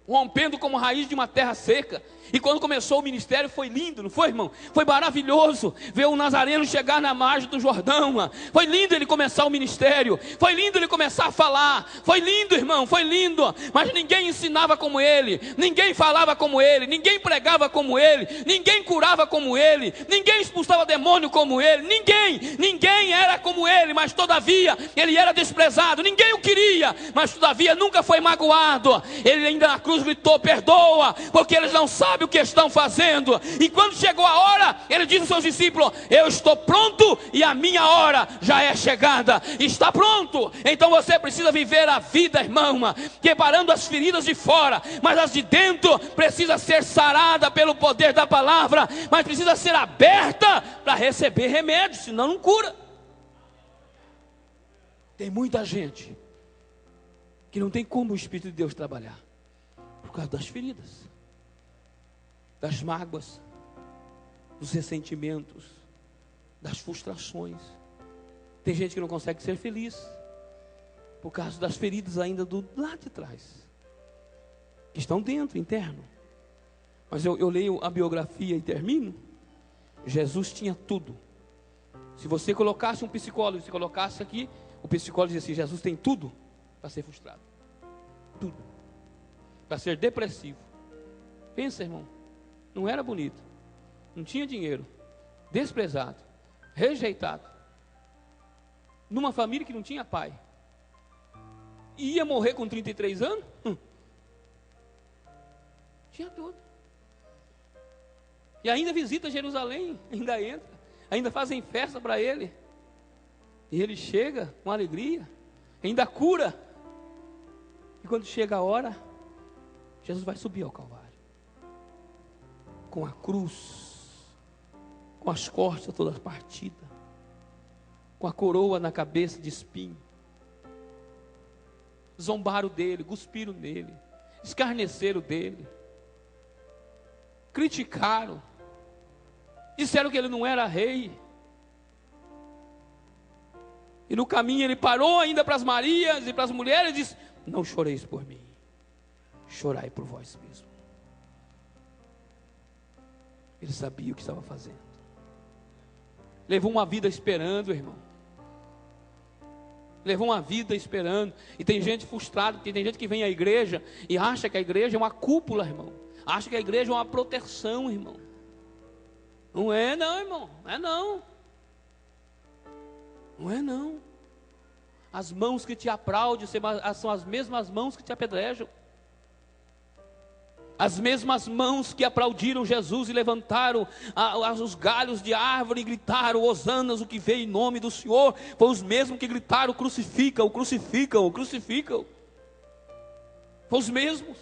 rompendo como raiz de uma terra seca. E quando começou o ministério foi lindo, não foi, irmão? Foi maravilhoso ver o Nazareno chegar na margem do Jordão. Foi lindo ele começar o ministério. Foi lindo ele começar a falar. Foi lindo, irmão, foi lindo. Mas ninguém ensinava como ele. Ninguém falava como ele. Ninguém pregava como ele. Ninguém curava como ele. Ninguém expulsava demônio como ele. Ninguém era como ele. Mas todavia ele era desprezado. Ninguém o queria. Mas todavia nunca foi magoado. Ele ainda na cruz gritou: perdoa, porque eles não sabem o que estão fazendo. E quando chegou a hora, ele disse aos seus discípulos: eu estou pronto e a minha hora já é chegada. Está pronto. Então você precisa viver a vida, irmão, reparando as feridas de fora, mas as de dentro precisa ser sarada pelo poder da palavra, mas precisa ser aberta para receber remédio, senão não cura. Tem muita gente que não tem como o Espírito de Deus trabalhar por causa das feridas, das mágoas, dos ressentimentos, das frustrações. Tem gente que não consegue ser feliz por causa das feridas ainda do lado de trás, que estão dentro, interno. Mas eu leio a biografia e termino. Jesus tinha tudo. Se você colocasse um psicólogo, se colocasse aqui, o psicólogo dizia assim: Jesus tem tudo para ser frustrado, tudo, para ser depressivo. Pensa, irmão, não era bonito, não tinha dinheiro, desprezado, rejeitado, numa família que não tinha pai, e ia morrer com 33 anos? Tinha tudo. E ainda visita Jerusalém, ainda entra, ainda fazem festa para ele, e ele chega com alegria, ainda cura. E quando chega a hora, Jesus vai subir ao Calvário, com a cruz, com as costas todas partidas, com a coroa na cabeça de espinho. Zombaram dele, cuspiram nele, escarneceram dele, criticaram, disseram que ele não era rei. E no caminho ele parou ainda para as Marias e para as mulheres e disse: não choreis por mim, chorai por vós mesmos. Ele sabia o que estava fazendo. Levou uma vida esperando, irmão. Levou uma vida esperando. E tem gente frustrada, tem gente que vem à igreja e acha que a igreja é uma cúpula, irmão. Acha que a igreja é uma proteção, irmão. Não é não, irmão. Não é não. Não é não. As mãos que te aplaudem são as mesmas mãos que te apedrejam. As mesmas mãos que aplaudiram Jesus e levantaram os galhos de árvore e gritaram: Hosanas, o que veio em nome do Senhor, foram os mesmos que gritaram: crucificam, crucificam, crucificam. Foram os mesmos.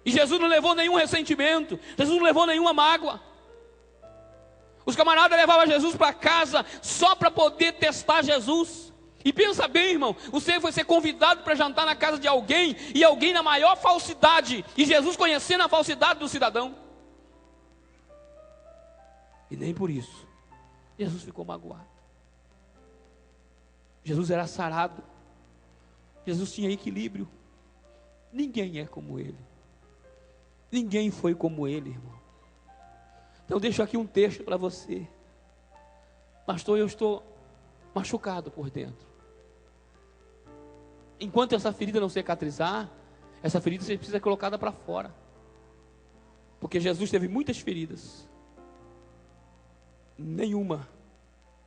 E Jesus não levou nenhum ressentimento, Jesus não levou nenhuma mágoa. Os camaradas levavam Jesus para casa só para poder testar Jesus. E pensa bem, irmão, você foi ser convidado para jantar na casa de alguém, e alguém na maior falsidade, e Jesus conhecendo a falsidade do cidadão. E nem por isso Jesus ficou magoado. Jesus era sarado. Jesus tinha equilíbrio. Ninguém é como ele. Ninguém foi como ele, irmão. Então eu deixo aqui um texto para você. Pastor, eu estou machucado por dentro. enquanto essa ferida não cicatrizar, essa ferida precisa ser colocada para fora. Porque Jesus teve muitas feridas, nenhuma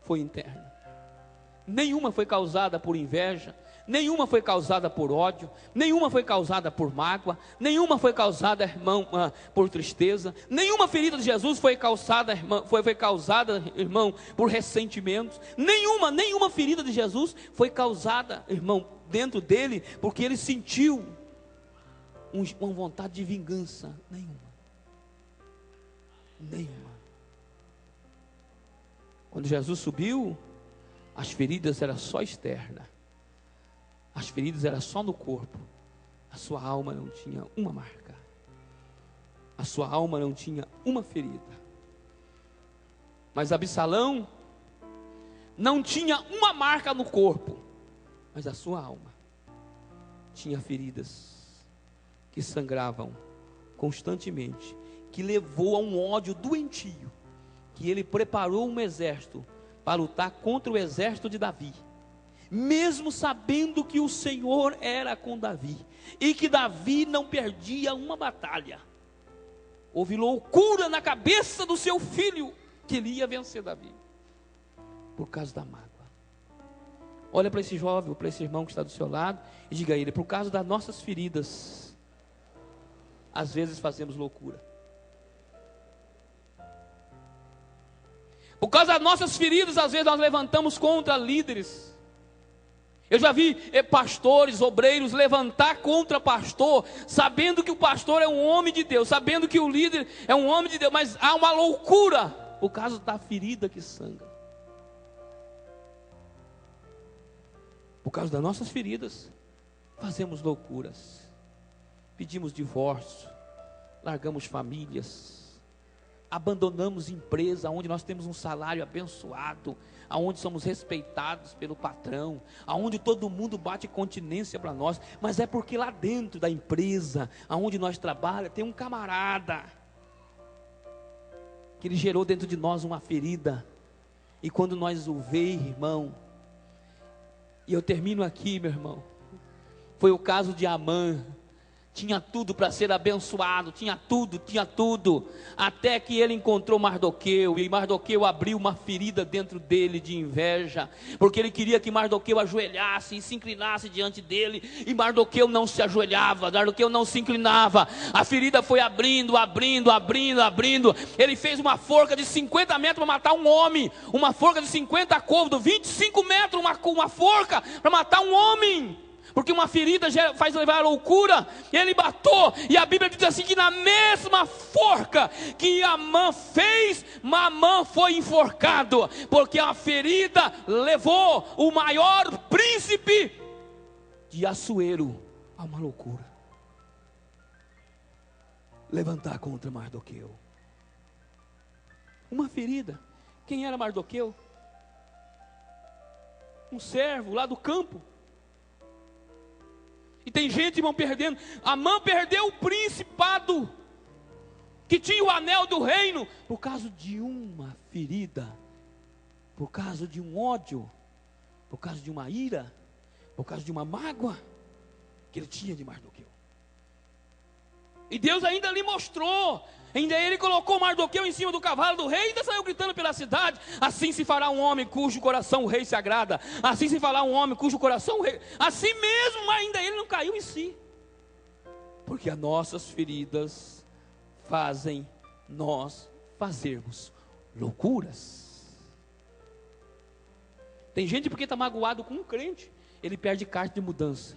foi interna, nenhuma foi causada por inveja, nenhuma foi causada por ódio, nenhuma foi causada por mágoa, nenhuma foi causada, irmão, por tristeza, nenhuma ferida de Jesus foi causada, irmão, por ressentimentos, nenhuma ferida de Jesus foi causada, irmão, dentro dele, porque ele sentiu uma vontade de vingança, nenhuma. Quando Jesus subiu, as feridas eram só externas, as feridas eram só no corpo, a sua alma não tinha uma marca, a sua alma não tinha uma ferida. Mas Absalão não tinha uma marca no corpo, mas a sua alma tinha feridas que sangravam constantemente, que levou a um ódio doentio, que ele preparou um exército para lutar contra o exército de Davi, mesmo sabendo que o Senhor era com Davi, e que Davi não perdia uma batalha. Houve loucura na cabeça do seu filho, que ele ia vencer Davi, por causa da mágoa. Olha para esse jovem, para esse irmão que está do seu lado, e diga a ele: por causa das nossas feridas, às vezes fazemos loucura. Por causa das nossas feridas, às vezes nós levantamos contra líderes. Eu já vi pastores, obreiros levantar contra pastor, sabendo que o pastor é um homem de Deus, sabendo que o líder é um homem de Deus, mas há uma loucura por causa da ferida que sangra. Por causa das nossas feridas, fazemos loucuras, pedimos divórcio, largamos famílias, abandonamos empresa onde nós temos um salário abençoado, aonde somos respeitados pelo patrão, aonde todo mundo bate continência para nós, mas é porque lá dentro da empresa, aonde nós trabalhamos, tem um camarada que ele gerou dentro de nós uma ferida, e quando nós o vemos, irmão, e eu termino aqui, meu irmão, foi o caso de Amã. Tinha tudo para ser abençoado, tinha tudo, até que ele encontrou Mardoqueu, e Mardoqueu abriu uma ferida dentro dele de inveja, porque ele queria que Mardoqueu ajoelhasse e se inclinasse diante dele, e Mardoqueu não se ajoelhava, Mardoqueu não se inclinava, a ferida foi abrindo, ele fez uma forca de 50 metros para matar um homem, uma forca de 50 côvados, 25 metros, uma forca para matar um homem, porque uma ferida faz levar à loucura. Ele matou, e a Bíblia diz assim, que na mesma forca que Amã fez, Amã foi enforcado, porque a ferida levou o maior príncipe de Assuero a uma loucura, levantar contra Mardoqueu. Uma ferida. Quem era Mardoqueu? Um servo lá do campo. E tem gente, irmão, perdendo. Amã perdeu o principado, que tinha o anel do reino, por causa de uma ferida, por causa de um ódio, por causa de uma ira, por causa de uma mágoa que ele tinha de Mardoqueu. E Deus ainda lhe mostrou, ainda ele colocou Mardoqueu em cima do cavalo do rei, e ainda saiu gritando pela cidade: assim se fará um homem cujo coração o rei se agrada, assim se fará um homem cujo coração o rei, assim mesmo, mas ainda ele não caiu em si, porque as nossas feridas fazem nós fazermos loucuras. Tem gente porque está magoado com um crente, ele perde carta de mudança.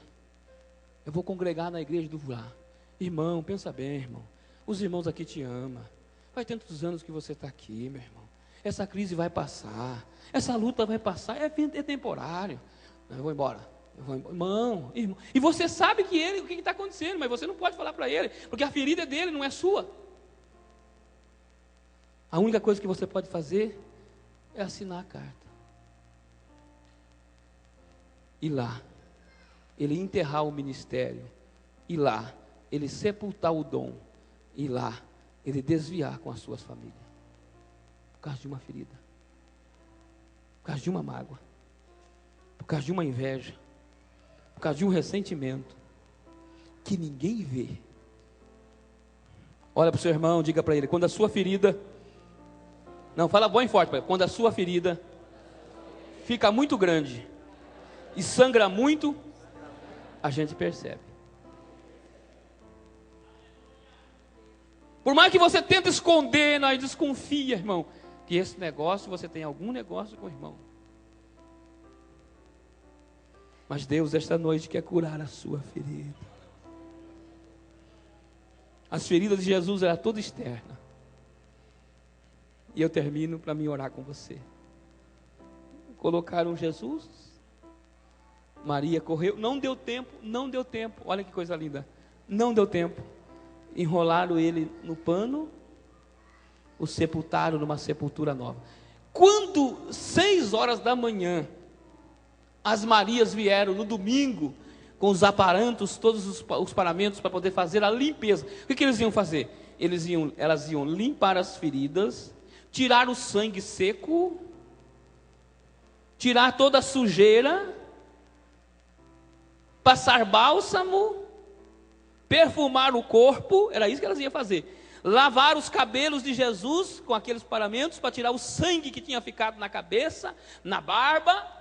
Eu vou congregar na igreja do Vulá. Irmão, pensa bem, irmão. Os irmãos aqui te amam. Faz tantos anos que você está aqui, meu irmão. Essa crise vai passar. Essa luta vai passar. É temporário. Não, eu vou embora. Irmão. E você sabe o que está acontecendo, mas você não pode falar para ele, porque a ferida dele não é sua. A única coisa que você pode fazer é assinar a carta. E lá, ele enterrar o ministério. E lá, ele sepultar o dom, e lá, ele desviar com as suas famílias, por causa de uma ferida, por causa de uma mágoa, por causa de uma inveja, por causa de um ressentimento que ninguém vê. Olha para o seu irmão, diga para ele, quando a sua ferida, não, fala bom e forte, pai. Quando a sua ferida fica muito grande e sangra muito, a gente percebe. Por mais que você tente esconder, nós desconfia, irmão, que esse negócio, você tem algum negócio com o irmão. Mas Deus esta noite quer curar a sua ferida. As feridas de Jesus eram toda externa. E eu termino para me orar com você. Colocaram Jesus, Maria correu, não deu tempo, olha que coisa linda, não deu tempo, enrolaram ele no pano, o sepultaram numa sepultura nova. Quando 6 horas da manhã, as Marias vieram no domingo, com os aparantos, todos os paramentos para poder fazer a limpeza. O que eles iam fazer? Elas iam limpar as feridas, tirar o sangue seco, tirar toda a sujeira, passar bálsamo, perfumar o corpo, era isso que elas iam fazer. Lavar os cabelos de Jesus com aqueles paramentos para tirar o sangue que tinha ficado na cabeça, na barba.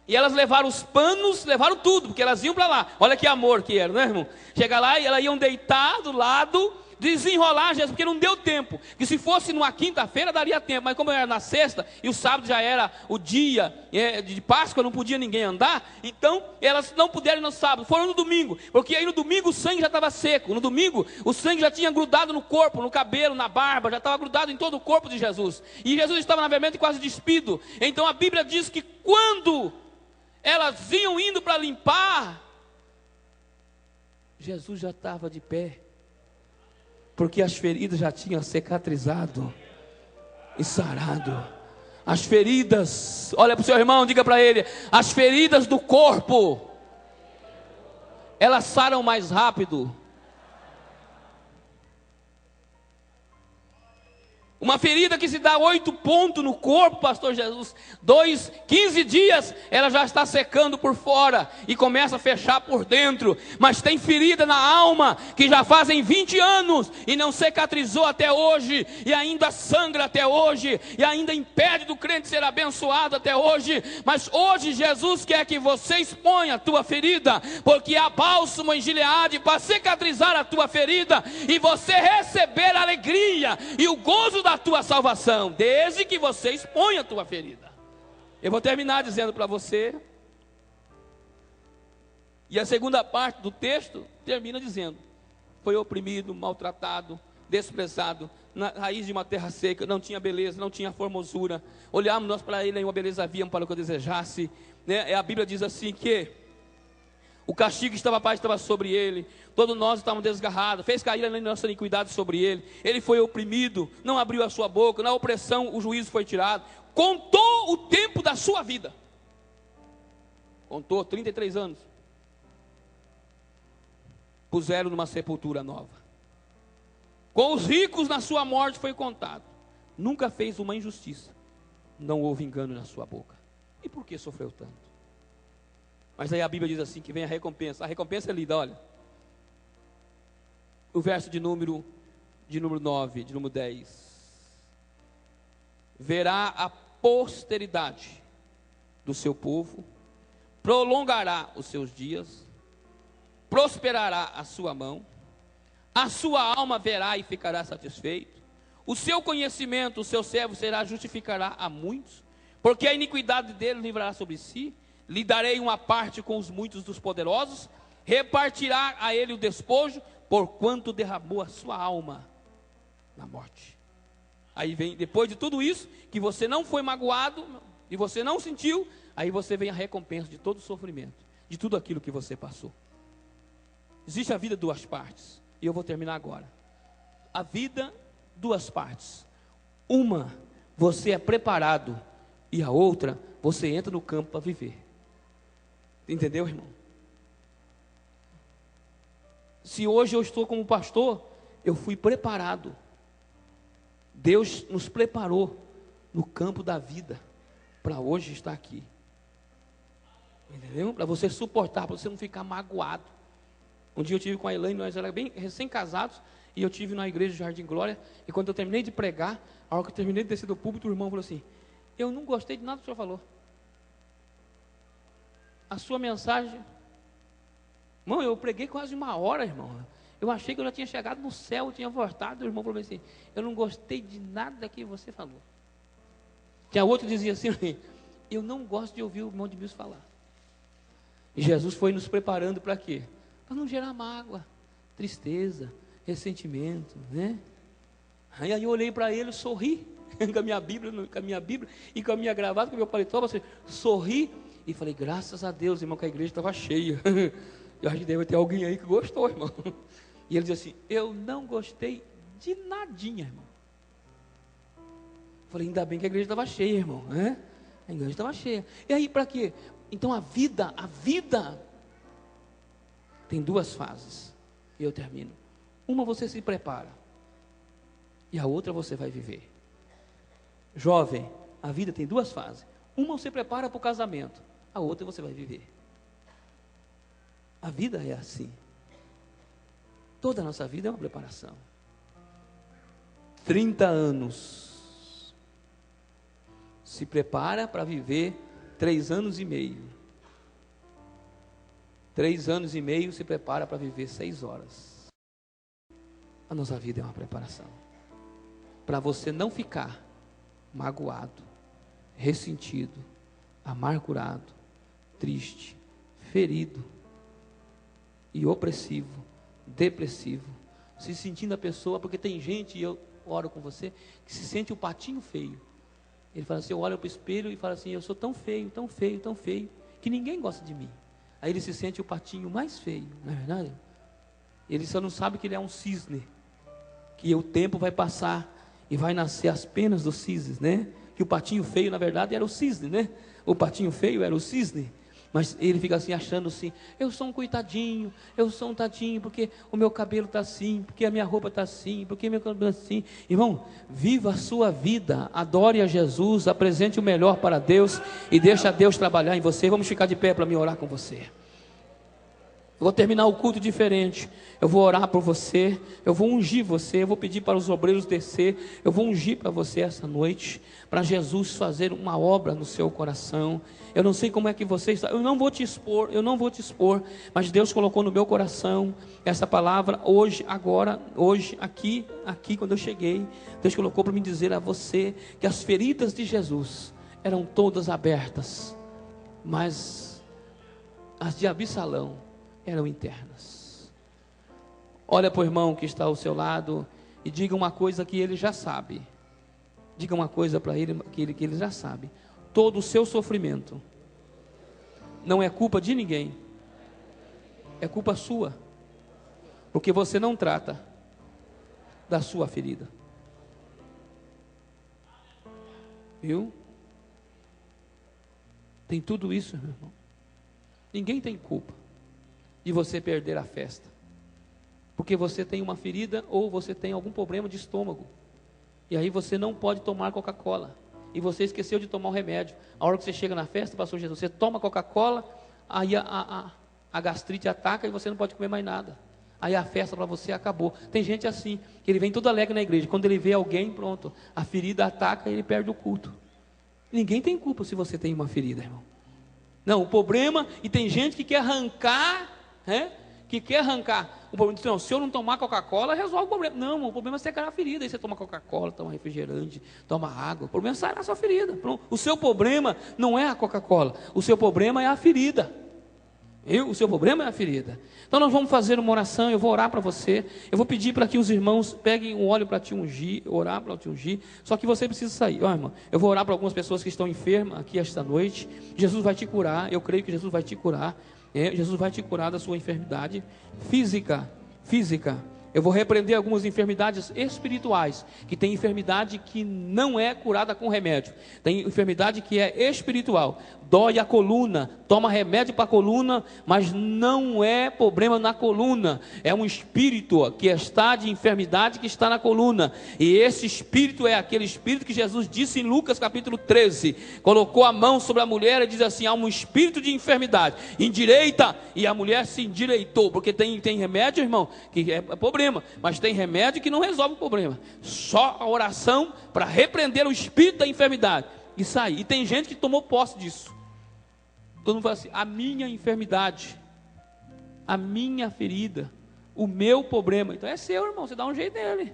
E elas levaram os panos, levaram tudo, porque elas iam para lá. Olha que amor que era, né, irmão? Chega lá e elas iam deitar do lado, desenrolar Jesus, porque não deu tempo. Que se fosse numa quinta-feira daria tempo, mas como era na sexta e o sábado já era o dia de Páscoa, não podia ninguém andar, então elas não puderam ir no sábado, foram no domingo, porque aí no domingo o sangue já estava seco, no domingo o sangue já tinha grudado no corpo, no cabelo, na barba, já estava grudado em todo o corpo de Jesus, e Jesus estava na verdade quase despido. Então a Bíblia diz que quando elas iam indo para limpar, Jesus já estava de pé, porque as feridas já tinham cicatrizado e sarado. As feridas, olha para o seu irmão, diga para ele, as feridas do corpo, elas saram mais rápido. Uma ferida que se dá 8 pontos no corpo, pastor Jesus, 15 dias, ela já está secando por fora e começa a fechar por dentro. Mas tem ferida na alma que já fazem 20 anos e não cicatrizou até hoje, e ainda sangra até hoje, e ainda impede do crente ser abençoado até hoje. Mas hoje Jesus quer que você exponha a tua ferida, porque há bálsamo em Gileade para cicatrizar a tua ferida e você receber a alegria e o gozo da tua salvação, desde que você exponha a tua ferida. Eu vou terminar dizendo para você, e a segunda parte do texto termina dizendo: foi oprimido, maltratado, desprezado, na raiz de uma terra seca, não tinha beleza, não tinha formosura. Olhamos nós para ele, nenhuma beleza havíamos para o que eu desejasse, né? A Bíblia diz assim que o castigo estava sobre ele, todos nós estávamos desgarrados, fez cair a nossa iniquidade sobre ele, ele foi oprimido, não abriu a sua boca, na opressão o juízo foi tirado, contou o tempo da sua vida, contou 33 anos, puseram numa sepultura nova, com os ricos na sua morte foi contado, nunca fez uma injustiça, não houve engano na sua boca. E por que sofreu tanto? Mas aí a Bíblia diz assim, que vem a recompensa é lida, olha, o verso de número 9, de número 10, verá a posteridade do seu povo, prolongará os seus dias, prosperará a sua mão, a sua alma verá e ficará satisfeito, o seu conhecimento, o seu servo justificará a muitos, porque a iniquidade dele livrará sobre si, lhe darei uma parte com os muitos dos poderosos, repartirá a ele o despojo, porquanto derramou a sua alma na morte. Aí vem, depois de tudo isso, que você não foi magoado, e você não sentiu, aí você vem a recompensa de todo o sofrimento, de tudo aquilo que você passou. Existe a vida duas partes, e eu vou terminar agora. A vida, duas partes. Uma, você é preparado, e a outra, você entra no campo para viver. Entendeu, irmão? Se hoje eu estou como pastor, eu fui preparado. Deus nos preparou no campo da vida para hoje estar aqui. Entendeu? Para você suportar, para você não ficar magoado. Um dia eu tive com a Elaine, nós éramos bem recém-casados, e eu tive na igreja do Jardim Glória, e quando eu terminei de pregar, a hora que eu terminei de descer do púlpito, o irmão falou assim: eu não gostei de nada que o senhor falou. A sua mensagem... Irmão, eu preguei quase 1 hora, irmão. Eu achei que eu já tinha chegado no céu, eu tinha voltado. O irmão falou assim: eu não gostei de nada que você falou. Tinha outro que dizia assim: eu não gosto de ouvir o irmão de Deus falar. E Jesus foi nos preparando para quê? Para não gerar mágoa, tristeza, ressentimento, né? Aí eu olhei para ele, sorri, com a minha Bíblia e com a minha gravata, com o meu paletó, você sorri, e falei: graças a Deus, irmão, que a igreja estava cheia. Eu acho que deve ter alguém aí que gostou, irmão. E ele disse assim: eu não gostei de nadinha, irmão. Eu falei: ainda bem que a igreja estava cheia, irmão, né? A igreja estava cheia. E aí, para quê? Então a vida tem 2 fases. E eu termino. Uma você se prepara, e a outra você vai viver. Jovem, a vida tem 2 fases. Uma você prepara para o casamento, a outra você vai viver. A vida é assim. Toda a nossa vida é uma preparação. 30 anos. Se prepara para viver 3 anos e meio. 3 anos e meio se prepara para viver 6 horas. A nossa vida é uma preparação. Para você não ficar magoado, ressentido, amargurado, triste, ferido e opressivo, depressivo, se sentindo a pessoa, porque tem gente, e eu oro com você, que se sente o patinho feio. Ele fala assim, eu olho para o espelho e fala assim: eu sou tão feio, tão feio, tão feio, que ninguém gosta de mim. Aí ele se sente o patinho mais feio, não é verdade? Ele só não sabe que ele é um cisne, que o tempo vai passar e vai nascer as penas dos cisnes, né? Que o patinho feio, na verdade, era o cisne, né? O patinho feio era o cisne. Mas ele fica assim, achando assim: eu sou um coitadinho, eu sou um tadinho, porque o meu cabelo está assim, porque a minha roupa está assim, porque meu cabelo está assim. Irmão, viva a sua vida, adore a Jesus, apresente o melhor para Deus e deixa Deus trabalhar em você. Vamos ficar de pé para me orar com você. Eu vou terminar o culto diferente. Eu vou orar por você, eu vou ungir você, eu vou pedir para os obreiros descer, eu vou ungir para você essa noite, para Jesus fazer uma obra no seu coração. Eu não sei como é que você está, eu não vou te expor, mas Deus colocou no meu coração essa palavra hoje, agora, hoje, aqui, quando eu cheguei. Deus colocou para me dizer a você que as feridas de Jesus eram todas abertas, mas as de Absalão eram internas. Olha para o irmão que está ao seu lado e diga uma coisa que ele já sabe. Diga uma coisa para ele que ele já sabe. Todo o seu sofrimento não é culpa de ninguém, é culpa sua, porque você não trata da sua ferida. Viu? Tem tudo isso, meu irmão. Ninguém tem culpa de você perder a festa, porque você tem uma ferida ou você tem algum problema de estômago, e aí você não pode tomar Coca-Cola, e você esqueceu de tomar o remédio. A hora que você chega na festa, pastor Jesus, você toma Coca-Cola, aí a gastrite ataca e você não pode comer mais nada, aí a festa para você acabou. Tem gente assim, que ele vem todo alegre na igreja, quando ele vê alguém, pronto, a ferida ataca e ele perde o culto. Ninguém tem culpa se você tem uma ferida, irmão. Não, o problema, e tem gente que quer arrancar, o problema diz: não, se eu não tomar Coca-Cola, resolve o problema. Não, o problema é secar a ferida. Aí você toma Coca-Cola, toma refrigerante, toma água, o problema é sarar a sua ferida. O seu problema não é a Coca-Cola, o seu problema é a ferida. O seu problema é a ferida. Então nós vamos fazer uma oração, eu vou orar para você, eu vou pedir para que os irmãos peguem um óleo para te ungir, orar para te ungir, só que você precisa sair. Irmão, eu vou orar para algumas pessoas que estão enfermas aqui esta noite. Jesus vai te curar, eu creio que Jesus vai te curar. Jesus vai te curar da sua enfermidade física, Eu vou repreender algumas enfermidades espirituais, que tem enfermidade que não é curada com remédio, tem enfermidade que é espiritual, dói a coluna, toma remédio para a coluna, mas não é problema na coluna, é um espírito que está de enfermidade que está na coluna, e esse espírito é aquele espírito que Jesus disse em Lucas capítulo 13, colocou a mão sobre a mulher e diz assim, há um espírito de enfermidade, endireita, e a mulher se endireitou, porque tem remédio, irmão, que é problema, mas tem remédio que não resolve o problema, só a oração para repreender o espírito da enfermidade, e sair. E tem gente que tomou posse disso. Todo mundo fala assim, a minha enfermidade, a minha ferida, o meu problema, então é seu, irmão, você dá um jeito nele.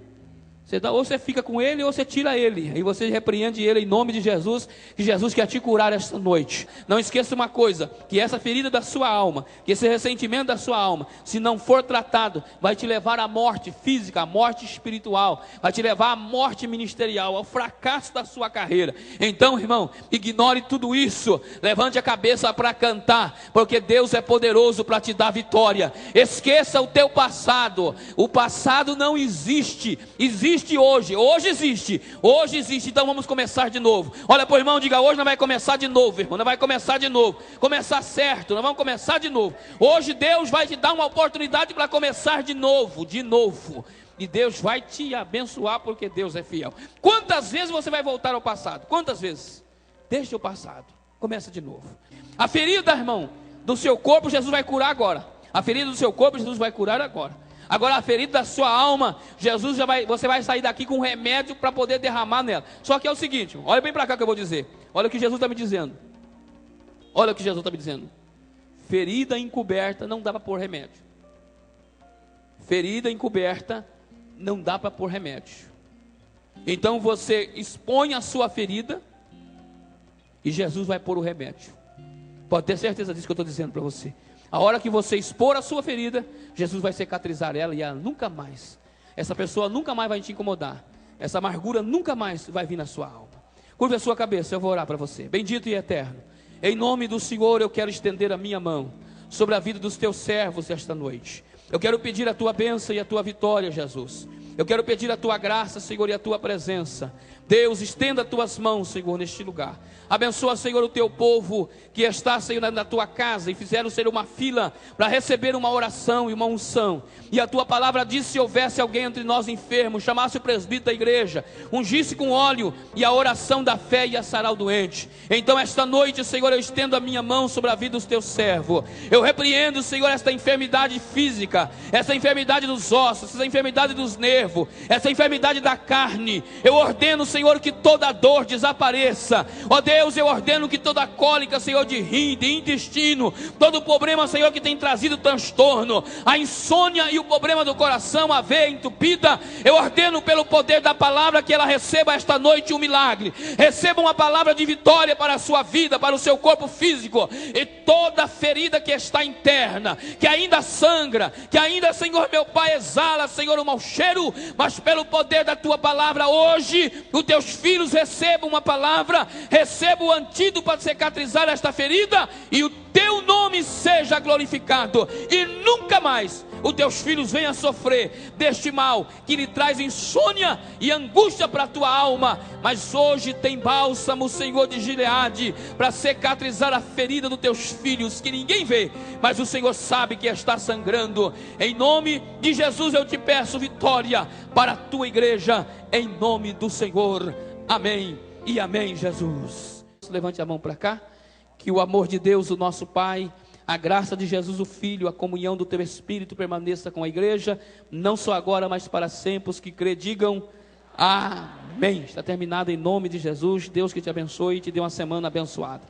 Ou você fica com ele, ou você tira ele, e você repreende ele em nome de Jesus, que Jesus quer te curar esta noite. Não esqueça uma coisa, que essa ferida da sua alma, que esse ressentimento da sua alma, se não for tratado, vai te levar à morte física, à morte espiritual, vai te levar à morte ministerial, ao fracasso da sua carreira. Então, irmão, ignore tudo isso, levante a cabeça para cantar, porque Deus é poderoso para te dar vitória. Esqueça o teu passado, o passado não existe, existe hoje existe, então vamos começar de novo. Olha para o irmão, diga, hoje nós vamos começar de novo, irmão, nós vamos começar de novo, começar certo, nós vamos começar de novo. Hoje Deus vai te dar uma oportunidade para começar de novo, e Deus vai te abençoar, porque Deus é fiel. Quantas vezes você vai voltar ao passado? Quantas vezes? Deixa o passado, começa de novo. A ferida, irmão, do seu corpo, Jesus vai curar agora. A ferida do seu corpo, Jesus vai curar agora. Agora a ferida da sua alma, você vai sair daqui com remédio para poder derramar nela. Só que é o seguinte, olha bem para cá que eu vou dizer. Olha o que Jesus está me dizendo. Olha o que Jesus está me dizendo. Ferida encoberta não dá para pôr remédio. Ferida encoberta não dá para pôr remédio. Então você expõe a sua ferida e Jesus vai pôr o remédio. Pode ter certeza disso que eu estou dizendo para você. A hora que você expor a sua ferida, Jesus vai cicatrizar ela, e ela nunca mais, essa pessoa nunca mais vai te incomodar, essa amargura nunca mais vai vir na sua alma. Curva a sua cabeça, eu vou orar para você. Bendito e eterno, em nome do Senhor eu quero estender a minha mão sobre a vida dos teus servos esta noite. Eu quero pedir a tua bênção e a tua vitória, Jesus. Eu quero pedir a tua graça, Senhor, e a tua presença. Deus, estenda as tuas mãos, Senhor, neste lugar. Abençoa, Senhor, o teu povo que está, Senhor, na tua casa e fizeram, Senhor, uma fila para receber uma oração e uma unção. E a tua palavra diz: se houvesse alguém entre nós enfermo, chamasse o presbítero da igreja, ungisse com óleo e a oração da fé ia sarar o doente. Então esta noite, Senhor, eu estendo a minha mão sobre a vida dos teus servos. Eu repreendo, Senhor, esta enfermidade física, essa enfermidade dos ossos, essa enfermidade dos nervos, essa enfermidade da carne. Eu ordeno, Senhor, que toda dor desapareça. Ó Deus, eu ordeno que toda cólica, Senhor, de rim, de intestino, todo problema, Senhor, que tem trazido transtorno, a insônia e o problema do coração, a veia entupida, eu ordeno pelo poder da palavra que ela receba esta noite um milagre. Receba uma palavra de vitória para a sua vida, para o seu corpo físico, e toda ferida que está interna, que ainda sangra, que ainda, Senhor meu Pai, exala, Senhor, um mau cheiro, mas pelo poder da tua palavra hoje, os teus filhos recebam uma palavra, recebam o antídoto para cicatrizar esta ferida, e o teu nome seja glorificado, e nunca mais os teus filhos venham sofrer deste mal que lhe traz insônia e angústia para a tua alma. Mas hoje tem bálsamo, Senhor, de Gileade, para cicatrizar a ferida dos teus filhos, que ninguém vê, mas o Senhor sabe que está sangrando. Em nome de Jesus eu te peço vitória para a tua igreja, em nome do Senhor. Amém e amém, Jesus. Levante a mão para cá. Que o amor de Deus, o nosso Pai, a graça de Jesus, o Filho, a comunhão do teu Espírito permaneça com a igreja, não só agora, mas para sempre. Os que crê, digam amém. Está terminado em nome de Jesus. Deus que te abençoe e te dê uma semana abençoada.